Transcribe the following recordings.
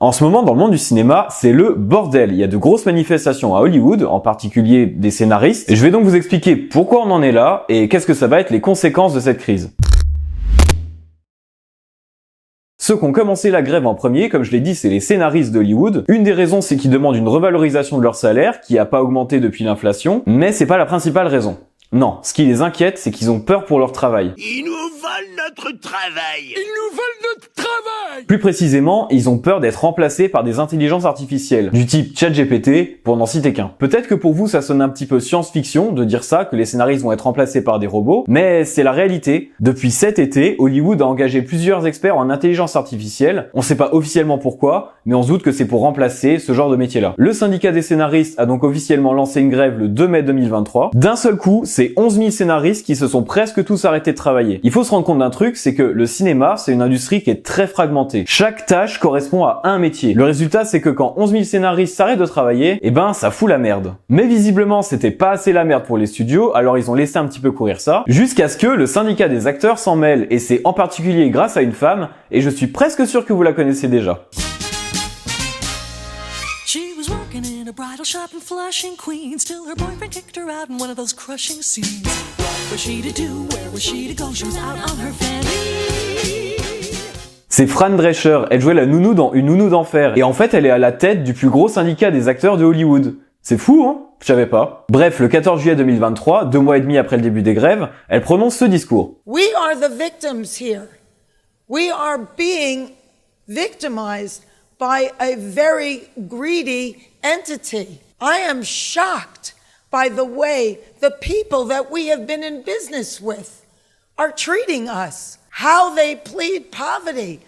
En ce moment, dans le monde du cinéma, c'est le bordel. Il y a de grosses manifestations à Hollywood, en particulier des scénaristes. Je vais donc vous expliquer pourquoi on en est là et qu'est-ce que ça va être les conséquences de cette crise. Ceux qui ont commencé la grève en premier, comme je l'ai dit, c'est les scénaristes d'Hollywood. Une des raisons, c'est qu'ils demandent une revalorisation de leur salaire, qui n'a pas augmenté depuis l'inflation, mais c'est pas la principale raison. Non, ce qui les inquiète, c'est qu'ils ont peur pour leur travail. Ils nous volent notre travail. Ils nous volent notre travail. Plus précisément, ils ont peur d'être remplacés par des intelligences artificielles, du type ChatGPT, pour n'en citer qu'un. Peut-être que pour vous, ça sonne un petit peu science-fiction de dire ça, que les scénaristes vont être remplacés par des robots, mais c'est la réalité. Depuis cet été, Hollywood a engagé plusieurs experts en intelligence artificielle. On sait pas officiellement pourquoi, mais on se doute que c'est pour remplacer ce genre de métier-là. Le syndicat des scénaristes a donc officiellement lancé une grève le 2 mai 2023. D'un seul coup, c'est 11 000 scénaristes qui se sont presque tous arrêtés de travailler. Il faut se rendre compte d'un truc, c'est que le cinéma, c'est une industrie qui est très fragmentée. Chaque tâche correspond à un métier. Le résultat, c'est que quand 11 000 scénaristes s'arrêtent de travailler, eh ben, ça fout la merde. Mais visiblement, c'était pas assez la merde pour les studios, alors ils ont laissé un petit peu courir ça, jusqu'à ce que le syndicat des acteurs s'en mêle, et c'est en particulier grâce à une femme, et je suis presque sûr que vous la connaissez déjà. She was working in a bridal shop in Flushing, Queens, till her boyfriend kicked her out in one of those crushing scenes. What was she to do? Where was she to go? She was out on her fanny. C'est Fran Drescher, elle jouait la nounou dans Une nounou d'enfer, et en fait elle est à la tête du plus gros syndicat des acteurs de Hollywood. C'est fou, hein? Je savais pas. Bref, le 14 juillet 2023, 2 mois et demi après le début des grèves, elle prononce ce discours. We are the victims here. We are being victimized by a very greedy entity. I am shocked by the way the people that we have been in business with are treating us. How they plead poverty,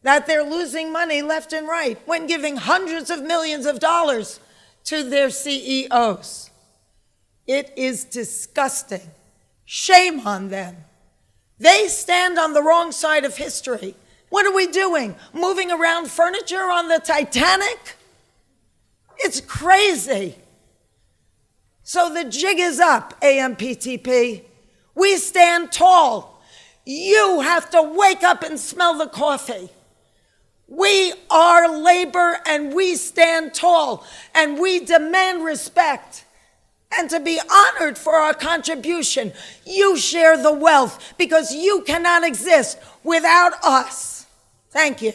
that they're losing money left and right when giving hundreds of millions of dollars to their CEOs. It is disgusting. Shame on them. They stand on the wrong side of history. What are we doing? Moving around furniture on the Titanic? It's crazy. So the jig is up, AMPTP. We stand tall. You have to wake up and smell the coffee. We are labor and we stand tall and we demand respect and to be honored for our contribution. You share the wealth because you cannot exist without us. Thank you.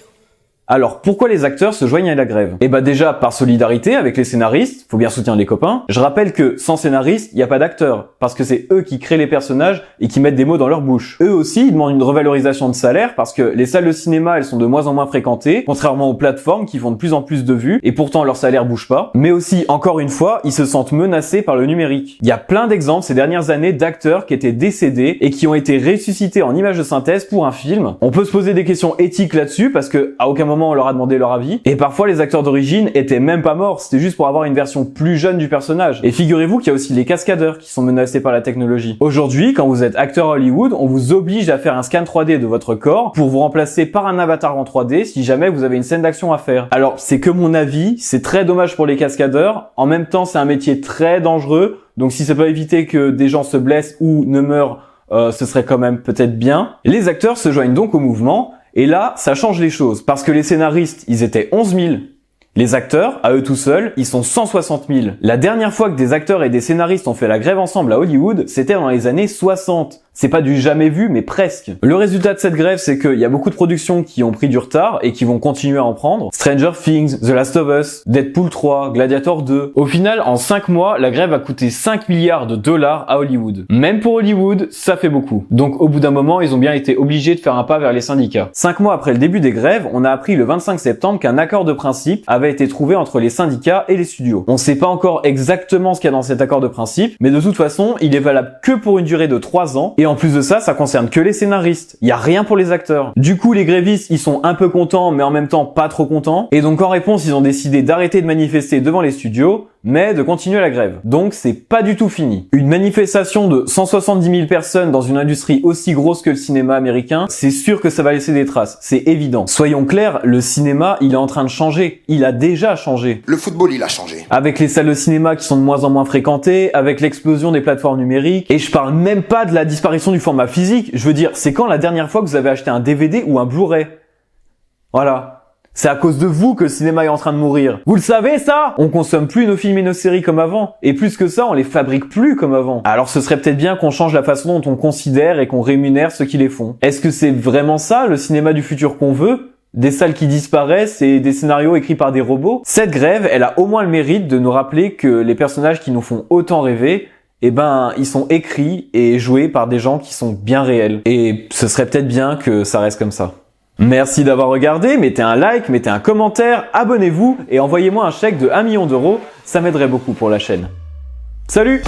Alors, pourquoi les acteurs se joignent à la grève? Eh ben déjà, par solidarité avec les scénaristes, faut bien soutenir les copains. Je rappelle que sans scénaristes, il n'y a pas d'acteurs, parce que c'est eux qui créent les personnages et qui mettent des mots dans leur bouche. Eux aussi, ils demandent une revalorisation de salaire, parce que les salles de cinéma, elles sont de moins en moins fréquentées, contrairement aux plateformes qui font de plus en plus de vues, et pourtant leur salaire bouge pas. Mais aussi, encore une fois, ils se sentent menacés par le numérique. Il y a plein d'exemples ces dernières années d'acteurs qui étaient décédés et qui ont été ressuscités en images de synthèse pour un film. On peut se poser des questions éthiques là-dessus, parce que à aucun moment on leur a demandé leur avis, et parfois les acteurs d'origine étaient même pas morts, c'était juste pour avoir une version plus jeune du personnage. Et figurez-vous qu'il y a aussi les cascadeurs qui sont menacés par la technologie. Aujourd'hui, quand vous êtes acteur à Hollywood, on vous oblige à faire un scan 3D de votre corps pour vous remplacer par un avatar en 3D si jamais vous avez une scène d'action à faire. Alors, c'est que mon avis, c'est très dommage pour les cascadeurs, en même temps c'est un métier très dangereux, donc si ça peut éviter que des gens se blessent ou ne meurent, ce serait quand même peut-être bien. Les acteurs se joignent donc au mouvement, et là, ça change les choses, parce que les scénaristes, ils étaient 11 000. Les acteurs, à eux tout seuls, ils sont 160 000. La dernière fois que des acteurs et des scénaristes ont fait la grève ensemble à Hollywood, c'était dans les années 60. C'est pas du jamais vu, mais presque. Le résultat de cette grève, c'est qu'il y a beaucoup de productions qui ont pris du retard et qui vont continuer à en prendre. Stranger Things, The Last of Us, Deadpool 3, Gladiator 2. Au final, en 5 mois, la grève a coûté 5 milliards de dollars à Hollywood. Même pour Hollywood, ça fait beaucoup. Donc au bout d'un moment, ils ont bien été obligés de faire un pas vers les syndicats. 5 mois après le début des grèves, on a appris le 25 septembre qu'un accord de principe avait été trouvé entre les syndicats et les studios. On sait pas encore exactement ce qu'il y a dans cet accord de principe, mais de toute façon, il est valable que pour une durée de 3 ans, et en plus de ça, ça concerne que les scénaristes. Il y a rien pour les acteurs. Du coup, les grévistes, ils sont un peu contents, mais en même temps pas trop contents. Et donc en réponse, ils ont décidé d'arrêter de manifester devant les studios, mais de continuer la grève. Donc c'est pas du tout fini. Une manifestation de 170 000 personnes dans une industrie aussi grosse que le cinéma américain, c'est sûr que ça va laisser des traces. C'est évident. Soyons clairs, le cinéma, il est en train de changer. Il a déjà changé. Le football, il a changé. Avec les salles de cinéma qui sont de moins en moins fréquentées, avec l'explosion des plateformes numériques, et je parle même pas de la disparition du format physique. Je veux dire, c'est quand la dernière fois que vous avez acheté un DVD ou un Blu-ray? Voilà. C'est à cause de vous que le cinéma est en train de mourir. Vous le savez ça? On consomme plus nos films et nos séries comme avant. Et plus que ça, on les fabrique plus comme avant. Alors ce serait peut-être bien qu'on change la façon dont on considère et qu'on rémunère ceux qui les font. Est-ce que c'est vraiment ça le cinéma du futur qu'on veut? Des salles qui disparaissent et des scénarios écrits par des robots? Cette grève, elle a au moins le mérite de nous rappeler que les personnages qui nous font autant rêver, eh ben, ils sont écrits et joués par des gens qui sont bien réels. Et ce serait peut-être bien que ça reste comme ça. Merci d'avoir regardé, mettez un like, mettez un commentaire, abonnez-vous et envoyez-moi un chèque de 1 million d'euros, ça m'aiderait beaucoup pour la chaîne. Salut!